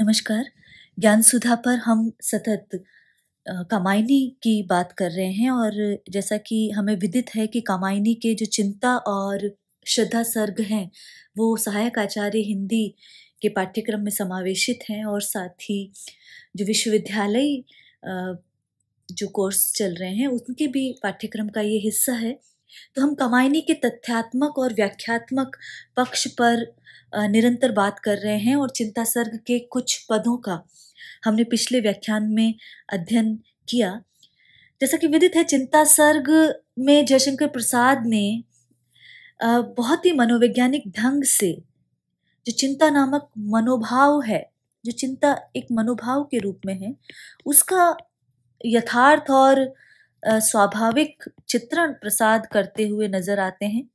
नमस्कार। ज्ञान सुधा पर हम सतत कामायनी की बात कर रहे हैं और जैसा कि हमें विदित है कि कामायनी के जो चिंता और श्रद्धा सर्ग हैं, वो सहायक आचार्य हिंदी के पाठ्यक्रम में समावेशित हैं और साथ ही जो विश्वविद्यालय जो कोर्स चल रहे हैं, उनके भी पाठ्यक्रम का ये हिस्सा है। तो हम कामायनी के तथ्यात्मक और व्याख्यात्मक पक्ष पर निरंतर बात कर रहे हैं और चिंता सर्ग के कुछ पदों का हमने पिछले व्याख्यान में अध्ययन किया। जैसा कि विदित है, चिंता सर्ग में जयशंकर प्रसाद ने बहुत ही मनोवैज्ञानिक ढंग से जो चिंता नामक मनोभाव है, जो चिंता एक मनोभाव के रूप में है, उसका यथार्थ और स्वाभाविक चित्रण प्रसाद करते हुए नजर आते हैं।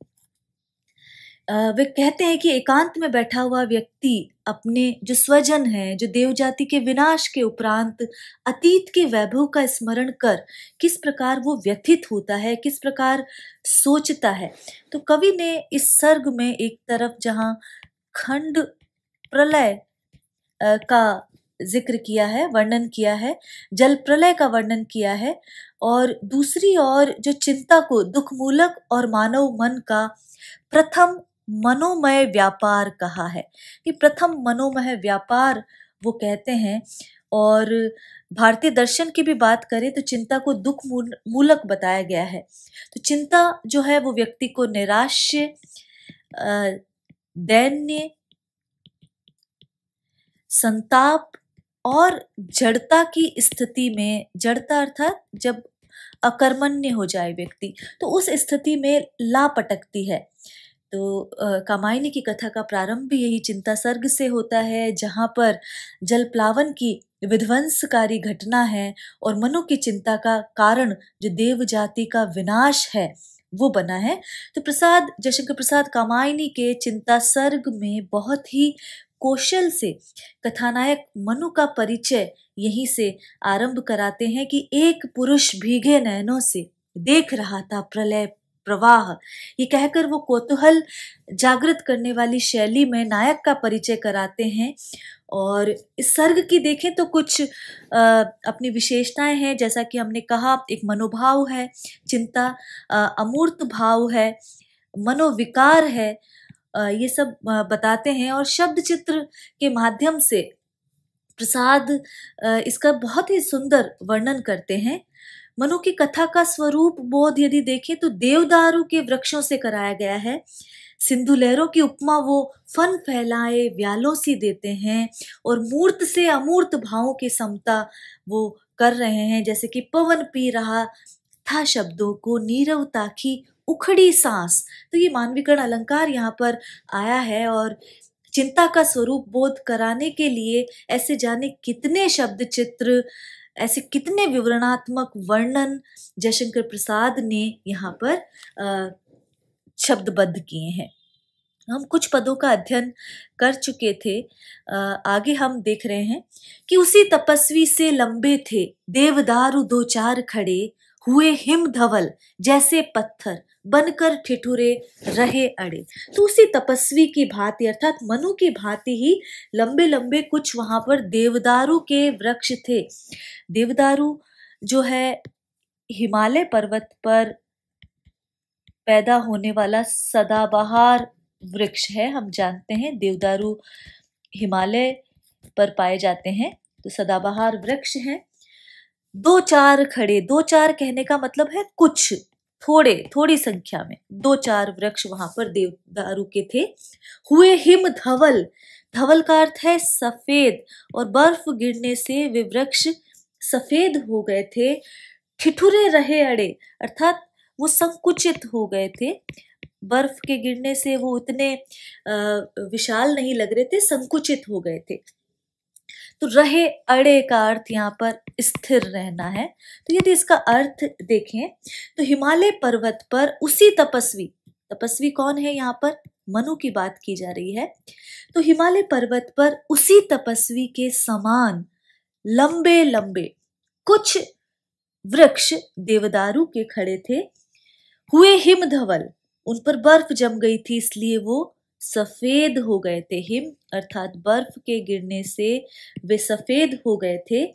वे कहते हैं कि एकांत में बैठा हुआ व्यक्ति अपने जो स्वजन हैं, जो देव जाति के विनाश के उपरांत अतीत के वैभव का स्मरण कर किस प्रकार वो व्यथित होता है, किस प्रकार सोचता है। तो कवि ने इस सर्ग में एक तरफ जहाँ खंड प्रलय का जिक्र किया है, वर्णन किया है, जल प्रलय का वर्णन किया है, और दूसरी ओर जो चिंता को दुखमूलक और मानव मन का प्रथम मनोमय व्यापार कहा है कि प्रथम मनोमय व्यापार वो कहते हैं। और भारतीय दर्शन की भी बात करें तो चिंता को दुख मूलक बताया गया है। तो चिंता जो है वो व्यक्ति को निराश्य, दैन्य, संताप और जड़ता की स्थिति में, जड़ता अर्थात जब अकर्मण्य हो जाए व्यक्ति, तो उस स्थिति में ला पटकती है। तो कामायनी की कथा का प्रारंभ भी यही चिंता सर्ग से होता है, जहाँ पर जल प्लावन की विध्वंसकारी घटना है और मनु की चिंता का कारण जो देव जाति का विनाश है वो बना है। तो जयशंकर प्रसाद कामायनी के चिंता सर्ग में बहुत ही कौशल से कथानायक मनु का परिचय यहीं से आरंभ कराते हैं कि एक पुरुष भीगे नयनों से देख रहा था प्रलय प्रवाह। ये कहकर वो कौतूहल जागृत करने वाली शैली में नायक का परिचय कराते हैं। और इस सर्ग की देखें तो कुछ अपनी विशेषताएं हैं। जैसा कि हमने कहा, एक मनोभाव है, चिंता अमूर्त भाव है, मनोविकार है, ये सब बताते हैं। और शब्द चित्र के माध्यम से प्रसाद इसका बहुत ही सुंदर वर्णन करते हैं। मनु की कथा का स्वरूप बोध यदि देखें तो देवदारू के वृक्षों से कराया गया है। सिंधु लहरों की उपमा वो फन फैलाए व्यालों सी देते हैं और मूर्त से अमूर्त भावों की समता वो कर रहे हैं। जैसे कि पवन पी रहा था शब्दों को, नीरव ताकी उखड़ी सांस। तो ये मानवीकरण अलंकार यहाँ पर आया है और चिंता का स्वरूप बोध कराने के लिए ऐसे जाने कितने शब्द चित्र, ऐसे कितने विवरणात्मक वर्णन जयशंकर प्रसाद ने यहाँ पर शब्दबद्ध किए हैं। हम कुछ पदों का अध्ययन कर चुके थे। आगे हम देख रहे हैं कि उसी तपस्वी से लंबे थे देवदारू दो चार खड़े, हुए हिम धवल जैसे पत्थर बनकर ठिठुरे रहे अड़े। तो उसी तपस्वी की भांति अर्थात मनु की भांति ही लंबे लंबे कुछ वहां पर देवदारू के वृक्ष थे। देवदारू जो है हिमालय पर्वत पर पैदा होने वाला सदाबहार वृक्ष है। हम जानते हैं देवदारू हिमालय पर पाए जाते हैं, तो सदाबहार वृक्ष हैं। दो चार खड़े, दो चार कहने का मतलब है कुछ, थोड़ी संख्या में दो चार वृक्ष वहां पर देवदारू के थे। हुए हिम धवल, धवल का अर्थ है सफेद, और बर्फ गिरने से वे वृक्ष सफेद हो गए थे। ठिठुरे रहे अड़े अर्थात वो संकुचित हो गए थे, बर्फ के गिरने से वो उतने विशाल नहीं लग रहे थे, संकुचित हो गए थे। तो रहे अड़े का अर्थ यहाँ पर स्थिर रहना है। तो यदि इसका अर्थ देखें तो हिमालय पर्वत पर उसी तपस्वी, तपस्वी कौन है यहाँ पर, मनु की बात की जा रही है। तो हिमालय पर्वत पर उसी तपस्वी के समान लंबे लंबे कुछ वृक्ष देवदारू के खड़े थे। हुए हिम धवल, उन पर बर्फ जम गई थी इसलिए वो सफेद हो गए थे। हिम अर्थात बर्फ के गिरने से वे सफेद हो गए थे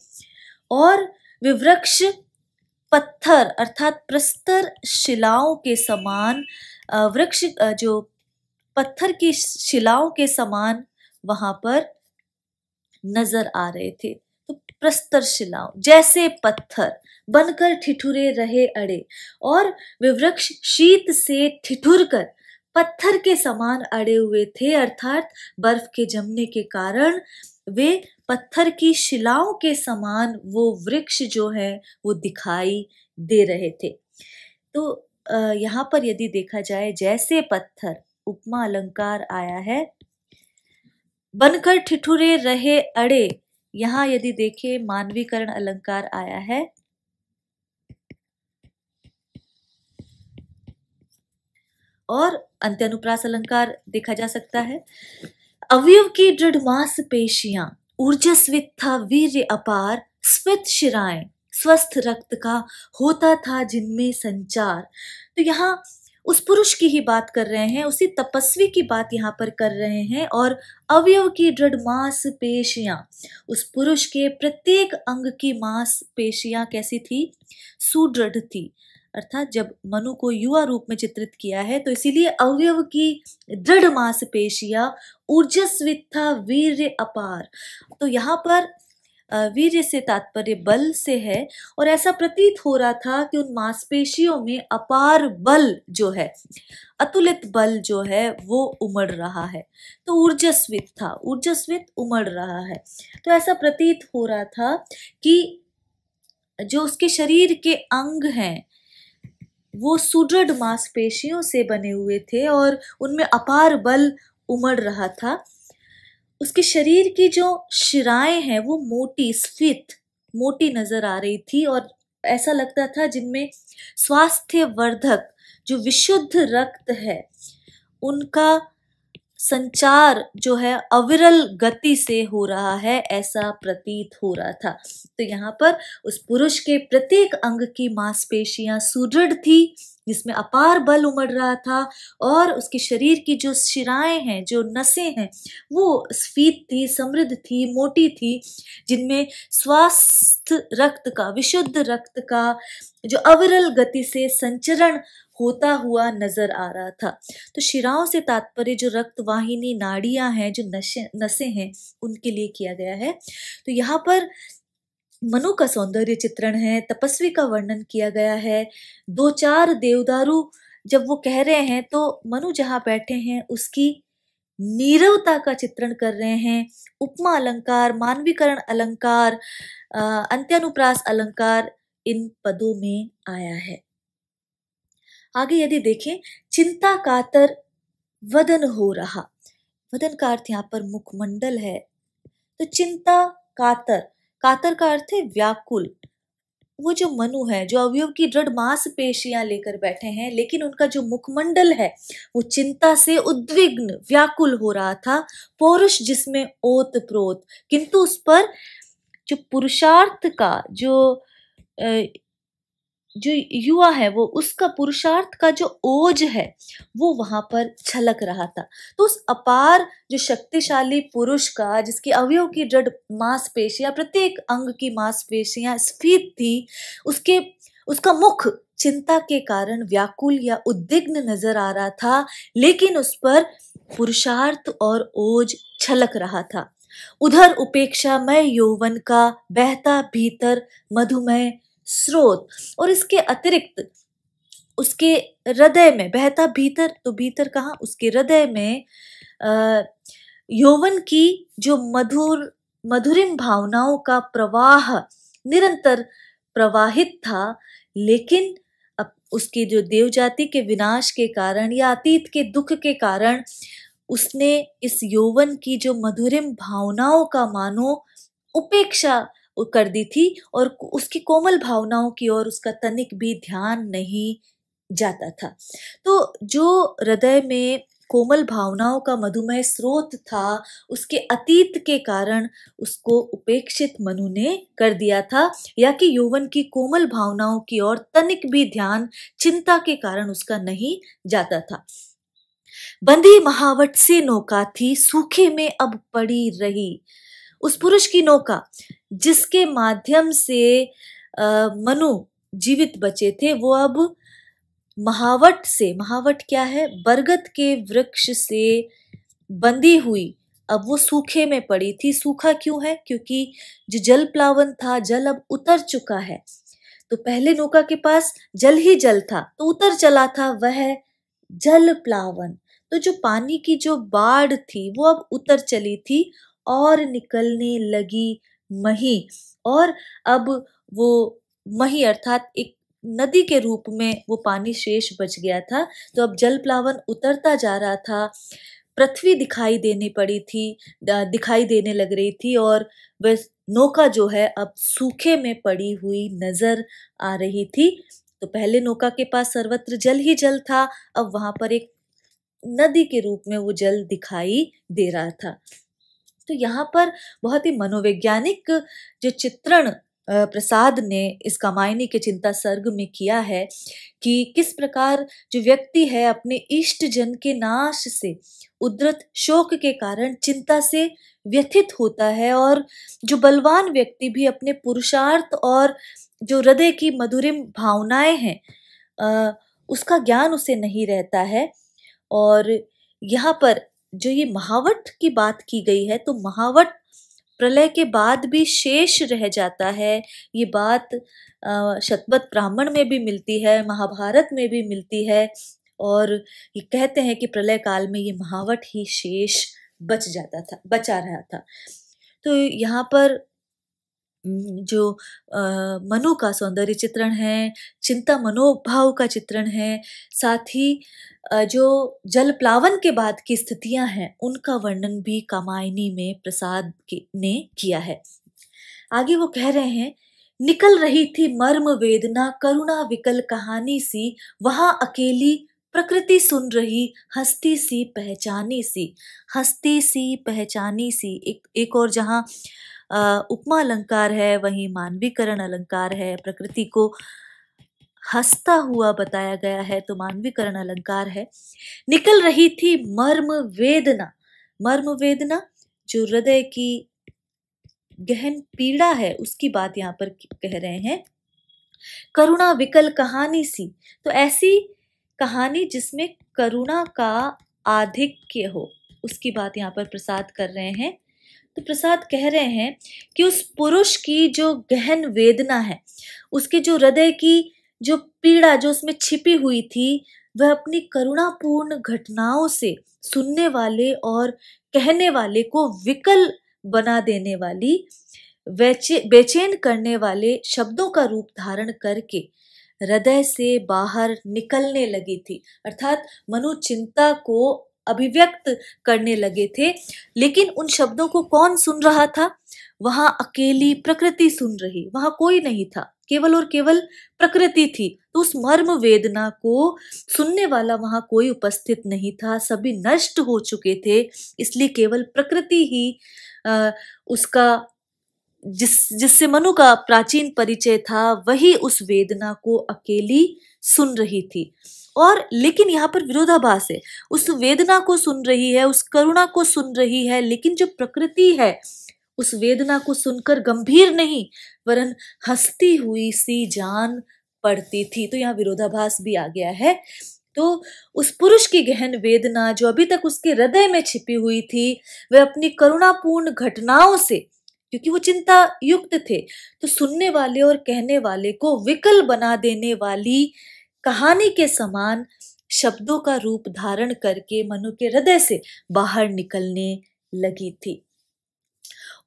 और वे वृक्ष पत्थर अर्थात प्रस्तर शिलाओं के समान वृक्ष जो पत्थर की शिलाओं के समान वहां पर नजर आ रहे थे। तो प्रस्तर शिलाओं जैसे पत्थर बनकर ठिठुरे रहे अड़े, और वे वृक्ष शीत से ठिठुर कर पत्थर के समान अड़े हुए थे, अर्थात बर्फ के जमने के कारण वे पत्थर की शिलाओं के समान वो वृक्ष जो है वो दिखाई दे रहे थे। तो यहाँ पर यदि देखा जाए जैसे पत्थर उपमा अलंकार आया है, बनकर ठिठुरे रहे अड़े, यहाँ यदि देखें मानवीकरण अलंकार आया है, और अंत्यानुप्रास अलंकार देखा जा सकता है। अवयव की दृढ़ मांसपेशियां, ऊर्जस्वित था वीर्य अपार, स्फीत शिराएं, स्वस्थ रक्त का होता था जिनमें संचार। तो यहाँ उस पुरुष की ही बात कर रहे हैं, उसी तपस्वी की बात यहाँ पर कर रहे हैं। और अवयव की दृढ़ मांसपेशियां, उस पुरुष के प्रत्येक अंग की मांसपेशियां कैसी थी? सुदृढ़ थी। अर्थात जब मनु को युवा रूप में चित्रित किया है तो इसीलिए अवयव की दृढ़ मांसपेशियां, ऊर्जस्वित था वीर्य अपार। तो यहाँ पर वीर्य से तात्पर्य बल से है, और ऐसा प्रतीत हो रहा था कि उन मांसपेशियों में अपार बल जो है, अतुलित बल जो है वो उमड़ रहा है। तो ऊर्जस्वित था, ऊर्जस्वित उमड़ रहा है। तो ऐसा प्रतीत हो रहा था कि जो उसके शरीर के अंग हैं वो सुदृढ़ मांसपेशियों से बने हुए थे और उनमें अपार बल उमड़ रहा था। उसके शरीर की जो शिराएं हैं वो मोटी, स्फीत, मोटी नजर आ रही थी, और ऐसा लगता था जिनमें स्वास्थ्य वर्धक जो विशुद्ध रक्त है उनका संचार जो है अविरल गति से हो रहा है, ऐसा प्रतीत हो रहा था। तो यहाँ पर उस पुरुष के प्रत्येक अंग की मांसपेशियां सुदृढ़ थी जिसमें अपार बल उमड़ रहा था, और उसके शरीर की जो शिराएं हैं, जो नसें हैं, वो स्फीत थी, समृद्ध थी, मोटी थी, जिनमें स्वस्थ रक्त का, विशुद्ध रक्त का जो अविरल गति से संचरण होता हुआ नजर आ रहा था। तो शिराओं से तात्पर्य जो रक्तवाहिनी नाड़ियां हैं, जो नसें हैं, उनके लिए किया गया है। तो यहाँ पर मनु का सौंदर्य चित्रण है, तपस्वी का वर्णन किया गया है। दो चार देवदारू जब वो कह रहे हैं तो मनु जहाँ बैठे हैं उसकी नीरवता का चित्रण कर रहे हैं। उपमा अलंकार, मानवीकरण अलंकार, अंत्यानुप्रास अलंकार इन पदों में आया है। आगे यदि देखें, चिंता कातर वदन हो रहा, वदन का अर्थ यहाँ पर मुखमंडल है। तो चिंता कातर, कातर का अर्थ है व्याकुल। वो जो मनु है, जो अवयव की दृढ़ मांसपेशियां लेकर बैठे हैं, लेकिन उनका जो मुखमंडल है वो चिंता से उद्विग्न, व्याकुल हो रहा था। पौरुष जिसमें ओत प्रोत, किंतु उस पर जो पुरुषार्थ का जो युवा है वो, उसका पुरुषार्थ का जो ओज है वो वहां पर छलक रहा था। तो उस अपार जो शक्तिशाली पुरुष का, जिसकी अवयव की दृढ़ मांसपेशियां, प्रत्येक अंग की मांसपेशियां स्फीत थी, उसका मुख चिंता के कारण व्याकुल या उद्विग्न नजर आ रहा था, लेकिन उस पर पुरुषार्थ और ओज छलक रहा था। उधर उपेक्षामय यौवन का बहता भीतर मधुमय स्रोत, और इसके अतिरिक्त उसके हृदय में बहता, भीतर तो भीतर कहाँ, उसके हृदय में यौवन की जो मधुरिम भावनाओं का प्रवाह निरंतर प्रवाहित था, लेकिन अब उसकी जो देव जाति के विनाश के कारण या अतीत के दुख के कारण उसने इस यौवन की जो मधुरिम भावनाओं का मानो उपेक्षा कर दी थी, और उसकी कोमल भावनाओं की ओर उसका तनिक भी ध्यान नहीं जाता था। तो जो हृदय में कोमल भावनाओं का मधुमेह स्रोत था, उसके अतीत के कारण उसको उपेक्षित मनु ने कर दिया था, या कि यौवन की कोमल भावनाओं की ओर तनिक भी ध्यान चिंता के कारण उसका नहीं जाता था। बंधी महावट से नौका थी, सूखे में अब पड़ी रही। उस पुरुष की नौका जिसके माध्यम से मनु जीवित बचे थे, वो अब महावट से, महावट क्या है, बरगद के वृक्ष से बंधी हुई, अब वो सूखे में पड़ी थी। सूखा क्यों है? क्योंकि जो जल प्लावन था, जल अब उतर चुका है। तो पहले नौका के पास जल ही जल था, तो उतर चला था, वह जल प्लावन। तो जो पानी की जो बाढ़ थी वो अब उतर चली थी और निकलने लगी मही। और अब वो मही अर्थात एक नदी के रूप में वो पानी शेष बच गया था। तो अब जल प्लावन उतरता जा रहा था, पृथ्वी दिखाई देने पड़ी थी, दिखाई देने लग रही थी, और वह नौका जो है अब सूखे में पड़ी हुई नजर आ रही थी। तो पहले नौका के पास सर्वत्र जल ही जल था, अब वहां पर एक नदी के रूप में वो जल दिखाई दे रहा था। तो यहाँ पर बहुत ही मनोवैज्ञानिक जो चित्रण प्रसाद ने इस कामायनी के चिंता सर्ग में किया है कि किस प्रकार जो व्यक्ति है अपने इष्ट जन के नाश से उद्धृत शोक के कारण चिंता से व्यथित होता है, और जो बलवान व्यक्ति भी अपने पुरुषार्थ और जो हृदय की मधुरिम भावनाएं हैं उसका ज्ञान उसे नहीं रहता है। और यहाँ पर जो ये महावट की बात की गई है, तो महावट प्रलय के बाद भी शेष रह जाता है। ये बात शतपथ ब्राह्मण में भी मिलती है, महाभारत में भी मिलती है, और ये कहते हैं कि प्रलय काल में ये महावट ही शेष बचा रहा था। तो यहाँ पर जो मनु का सौंदर्य चित्रण है, चिंता मनोभाव का चित्रण है, साथ ही जो जल प्लावन के बाद की स्थितियां हैं उनका वर्णन भी कामायनी में प्रसाद ने किया है। आगे वो कह रहे हैं, निकल रही थी मर्म वेदना करुणा विकल कहानी सी, वहां अकेली प्रकृति सुन रही हस्ती सी पहचानी सी। हस्ती सी पहचानी सी, एक और जहां उपमा अलंकार है वहीं मानवीकरण अलंकार है। प्रकृति को हंसता हुआ बताया गया है तो मानवीकरण अलंकार है। निकल रही थी मर्म वेदना, मर्म वेदना जो हृदय की गहन पीड़ा है उसकी बात यहाँ पर कह रहे हैं। करुणा विकल कहानी सी, तो ऐसी कहानी जिसमें करुणा का आधिक्य हो उसकी बात यहाँ पर प्रसाद कर रहे हैं। तो प्रसाद कह रहे हैं कि उस पुरुष की जो गहन वेदना है, उसके जो हृदय की जो पीड़ा जो उसमें छिपी हुई थी, वह अपनी करुणापूर्ण घटनाओं से सुनने वाले और कहने वाले को विकल बना देने वाली, बेचैन करने वाले शब्दों का रूप धारण करके हृदय से बाहर निकलने लगी थी। अर्थात मनु चिंता को अभिव्यक्त करने लगे थे, लेकिन उन शब्दों को कौन सुन रहा था? वहां अकेली प्रकृति सुन रही, वहां कोई नहीं था, केवल और केवल प्रकृति थी। तो उस मर्म वेदना को सुनने वाला वहां कोई उपस्थित नहीं था, सभी नष्ट हो चुके थे, इसलिए केवल प्रकृति ही उसका जिससे मनु का प्राचीन परिचय था वही उस वेदना को अकेली सुन रही थी। और लेकिन यहाँ पर विरोधाभास है, उस वेदना को सुन रही है, उस करुणा को सुन रही है, लेकिन जो प्रकृति है उस वेदना को सुनकर गंभीर नहीं वरन हंसती हुई सी जान पड़ती थी। तो यहाँ विरोधाभास भी आ गया है। तो उस पुरुष की गहन वेदना जो अभी तक उसके हृदय में छिपी हुई थी, वह अपनी करुणापूर्ण घटनाओं से, क्योंकि वो चिंता युक्त थे, तो सुनने वाले और कहने वाले को विकल बना देने वाली कहानी के समान शब्दों का रूप धारण करके मनु के हृदय से बाहर निकलने लगी थी।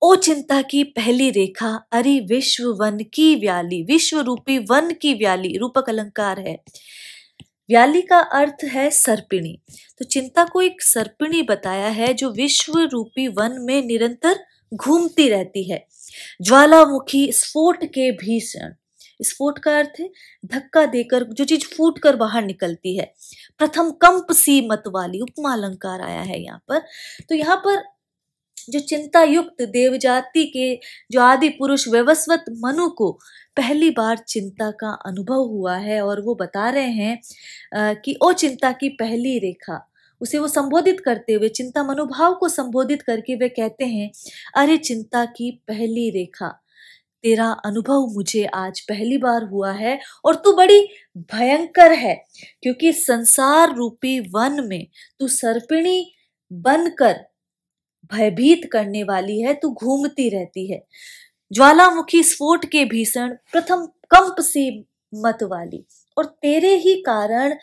ओ चिंता की पहली रेखा, अरे विश्व वन की व्याली, विश्व रूपी वन की व्याली रूपक अलंकार है। व्याली का अर्थ है सर्पिणी। तो चिंता को एक सर्पिणी बताया है जो विश्व रूपी वन में निरंतर घूमती रहती है। ज्वालामुखी स्फोट के भीषण, स्फोट का अर्थ है धक्का देकर जो चीज फूट कर बाहर निकलती है। प्रथम कंप सी मत वाली, उपमा अलंकार आया है यहाँ पर। तो यहाँ पर जो चिंता युक्त देवजाति के जो आदि पुरुष वैवस्वत मनु को पहली बार चिंता का अनुभव हुआ है, और वो बता रहे हैं कि ओ चिंता की पहली रेखा, उसे वो संबोधित करते हुए, चिंता मनोभाव को संबोधित करके वे कहते हैं, अरे चिंता की पहली रेखा, तेरा अनुभव मुझे आज पहली बार हुआ है और तू बड़ी भयंकर है, क्योंकि संसार रूपी वन में तू सर्पिणी बनकर भयभीत करने वाली है, तू घूमती रहती है। ज्वालामुखी स्फोट के भीषण प्रथम कंप सी मत वाली, और तेरे ही कारण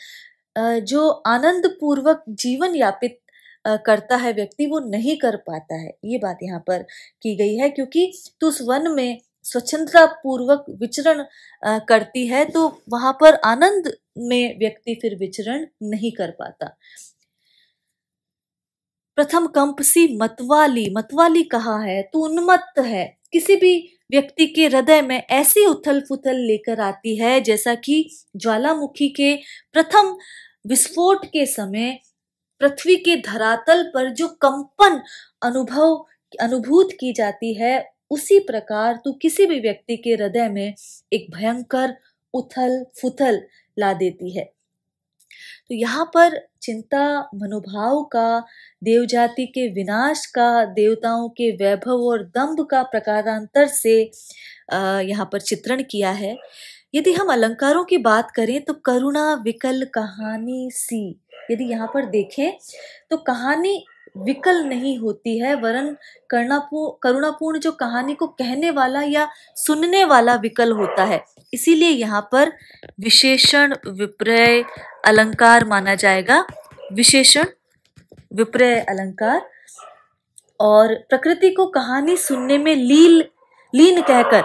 जो आनंद पूर्वक जीवन यापित करता है व्यक्ति, वो नहीं कर पाता है। ये बात यहाँ पर की गई है, क्योंकि तू उस वन में स्वच्छंदता पूर्वक विचरण करती है, तो वहां पर आनंद में व्यक्ति फिर विचरण नहीं कर पाता। प्रथम कंपसी मतवाली, मतवाली कहा है, तू उन्मत्त है, किसी भी व्यक्ति के हृदय में ऐसी उथल पुथल लेकर आती है जैसा कि ज्वालामुखी के प्रथम विस्फोट के समय पृथ्वी के धरातल पर जो कंपन अनुभूत की जाती है, उसी प्रकार तू किसी भी व्यक्ति के हृदय में एक भयंकर उथल फुथल ला देती है। तो यहाँ पर चिंता मनोभाव का, देव जाति के विनाश का, देवताओं के वैभव और दंभ का प्रकारांतर से यहाँ पर चित्रण किया है। यदि हम अलंकारों की बात करें तो करुणा विकल कहानी सी, यदि यहाँ पर देखें तो कहानी विकल नहीं होती है, वरन करुणापूर्ण जो कहानी को कहने वाला या सुनने वाला विकल होता है। इसीलिए यहाँ पर विशेषण विपर्य अलंकार माना जाएगा, विशेषण विपर्य अलंकार। और प्रकृति को कहानी सुनने में लीन कहकर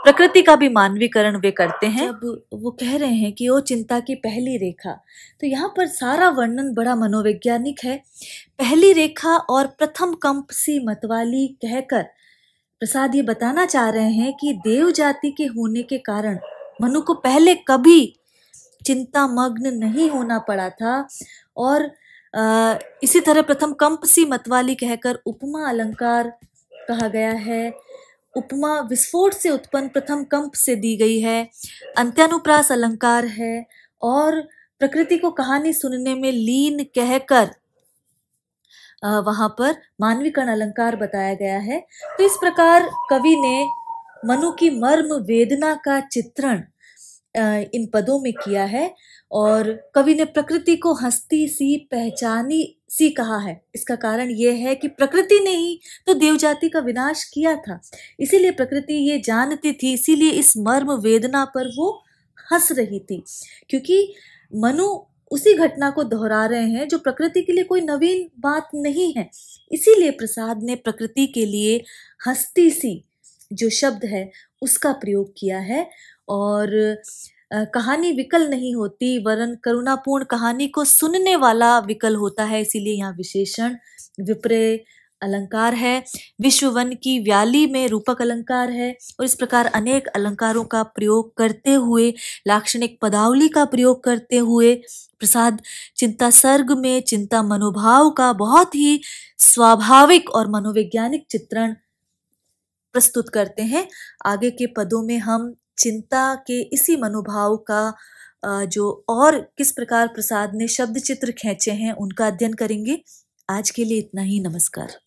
प्रकृति का भी मानवीकरण वे करते हैं। जब वो कह रहे हैं कि ओ चिंता की पहली रेखा, तो यहाँ पर सारा वर्णन बड़ा मनोवैज्ञानिक है। पहली रेखा और प्रथम कंप सी मतवाली कहकर प्रसाद ये बताना चाह रहे हैं कि देव जाति के होने के कारण मनु को पहले कभी चिंता मग्न नहीं होना पड़ा था। और इसी तरह प्रथम कंप सी मतवाली कहकर उपमा अलंकार कहा गया है। उपमा विस्फोट से उत्पन्न प्रथम कंप से दी गई है। अंत्यानुप्रास अलंकार है और प्रकृति को कहानी सुनने में लीन कहकर वहां पर मानवीकरण अलंकार बताया गया है। तो इस प्रकार कवि ने मनु की मर्म वेदना का चित्रण इन पदों में किया है। और कवि ने प्रकृति को हस्ती सी पहचानी सी कहा है। इसका कारण यह है कि प्रकृति ने ही तो देव जाति का विनाश किया था, इसीलिए प्रकृति ये जानती थी, इसीलिए इस मर्म वेदना पर वो हंस रही थी, क्योंकि मनु उसी घटना को दोहरा रहे हैं जो प्रकृति के लिए कोई नवीन बात नहीं है। इसीलिए प्रसाद ने प्रकृति के लिए हस्ती सी जो शब्द है उसका प्रयोग किया है। और कहानी विकल नहीं होती, वरन करुणापूर्ण कहानी को सुनने वाला विकल होता है, इसीलिए यहाँ विशेषण विपर्य अलंकार है। विश्ववन की व्याली में रूपक अलंकार है। और इस प्रकार अनेक अलंकारों का प्रयोग करते हुए, लाक्षणिक पदावली का प्रयोग करते हुए प्रसाद चिंता सर्ग में चिंता मनोभाव का बहुत ही स्वाभाविक और मनोवैज्ञानिक चित्रण प्रस्तुत करते हैं। आगे के पदों में हम चिंता के इसी मनोभाव का जो और किस प्रकार प्रसाद ने शब्द चित्र खींचे हैं उनका अध्ययन करेंगे। आज के लिए इतना ही। नमस्कार।